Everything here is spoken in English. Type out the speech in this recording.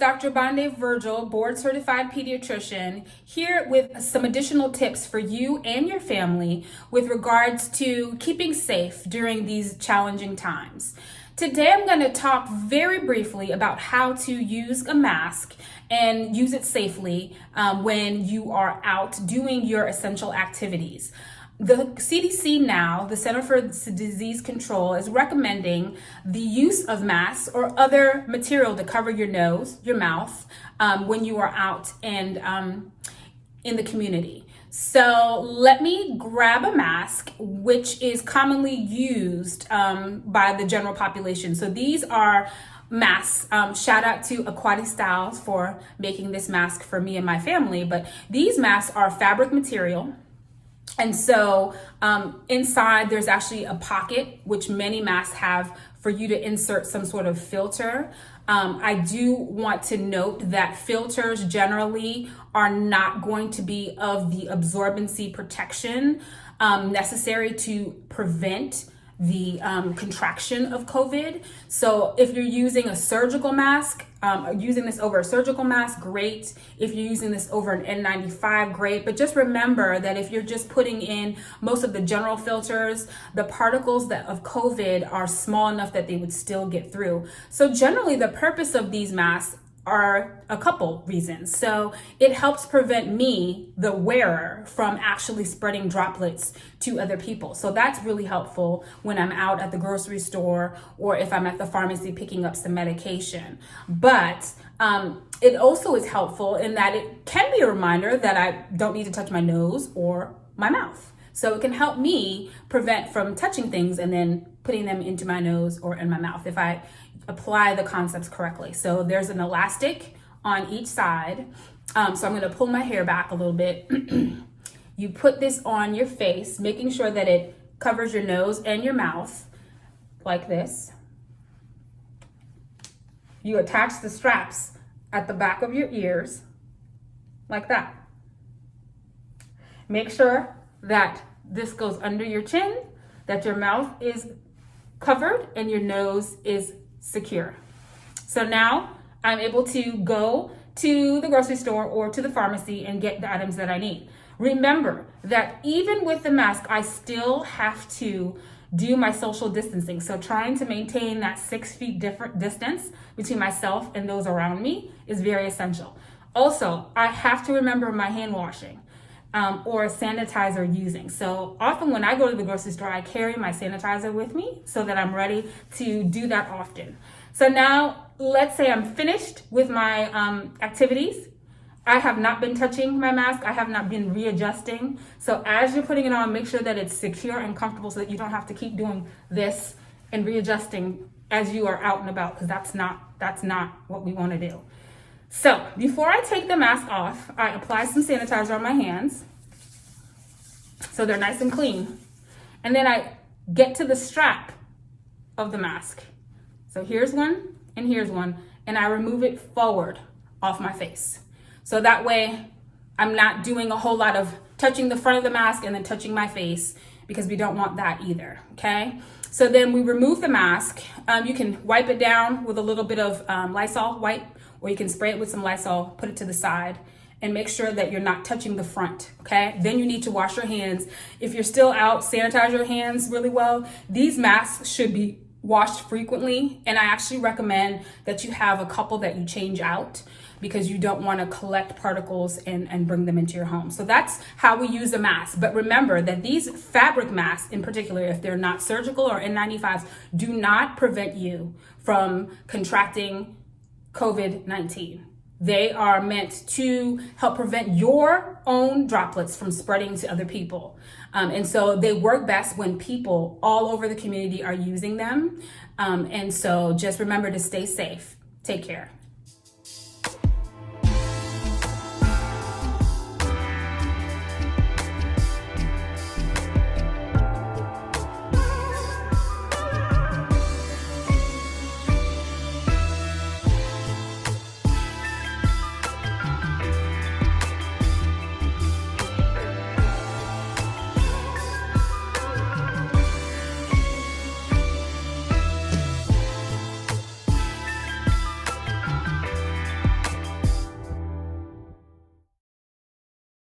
Dr. Bonde Virgil, board certified pediatrician, here with some additional tips for you and your family with regards to keeping safe during these challenging times. Today, I'm going to talk very briefly about how to use a mask and use it safely when you are out doing your essential activities. The CDC now, the Center for Disease Control, is recommending the use of masks or other material to cover your nose, your mouth, when you are out and in the community. So let me grab a mask, which is commonly used by the general population. So these are masks. Shout out to Aquatic Styles for making this mask for me and my family. But these masks are fabric material. And so inside there's actually a pocket, which many masks have, for you to insert some sort of filter. I do want to note that filters generally are not going to be of the absorbency protection necessary to prevent the contraction of COVID. So if you're using a surgical mask, using this over a surgical mask, great. If you're using this over an N95, great. But just remember that if you're just putting in most of the general filters, the particles of COVID are small enough that they would still get through. So generally the purpose of these masks are a couple reasons. So it helps prevent me, the wearer, from actually spreading droplets to other people. So that's really helpful when I'm out at the grocery store or if I'm at the pharmacy picking up some medication. But it also is helpful in that it can be a reminder that I don't need to touch my nose or my mouth. So it can help me prevent from touching things and then putting them into my nose or in my mouth if I apply the concepts correctly. So there's an elastic on each side. So I'm going to pull my hair back a little bit. You put this on your face, making sure that it covers your nose and your mouth like this. You attach the straps at the back of your ears like that. Make sure that this goes under your chin, that your mouth is covered and your nose is secure. So now I'm able to go to the grocery store or to the pharmacy and get the items that I need. Remember that even with the mask, I still have to do my social distancing. So trying to maintain that 6 feet different distance between myself and those around me is very essential. Also, I have to remember my hand washing. Or sanitizer using. So often when I go to the grocery store, I carry my sanitizer with me so that I'm ready to do that often. So now let's say I'm finished with my activities. I have not been touching my mask. I have not been readjusting. So as you're putting it on, make sure that it's secure and comfortable so that you don't have to keep doing this and readjusting as you are out and about, because that's not what we want to do. So before I take the mask off, I apply some sanitizer on my hands so they're nice and clean. And then I get to the strap of the mask. So here's one and here's one, and I remove it forward off my face. So that way I'm not doing a whole lot of touching the front of the mask and then touching my face, because we don't want that either, okay? So then we remove the mask. You can wipe it down with a little bit of Lysol wipe, or you can spray it with some Lysol, put it to the side, and make sure that you're not touching the front, okay? Then you need to wash your hands. If you're still out, sanitize your hands really well. These masks should be washed frequently, and I actually recommend that you have a couple that you change out, because you don't want to collect particles and bring them into your home. So that's how we use a mask. But remember that these fabric masks in particular, if they're not surgical or N95s, do not prevent you from contracting COVID-19. They are meant to help prevent your own droplets from spreading to other people. And so they work best when people all over the community are using them. And so just remember to stay safe. Take care.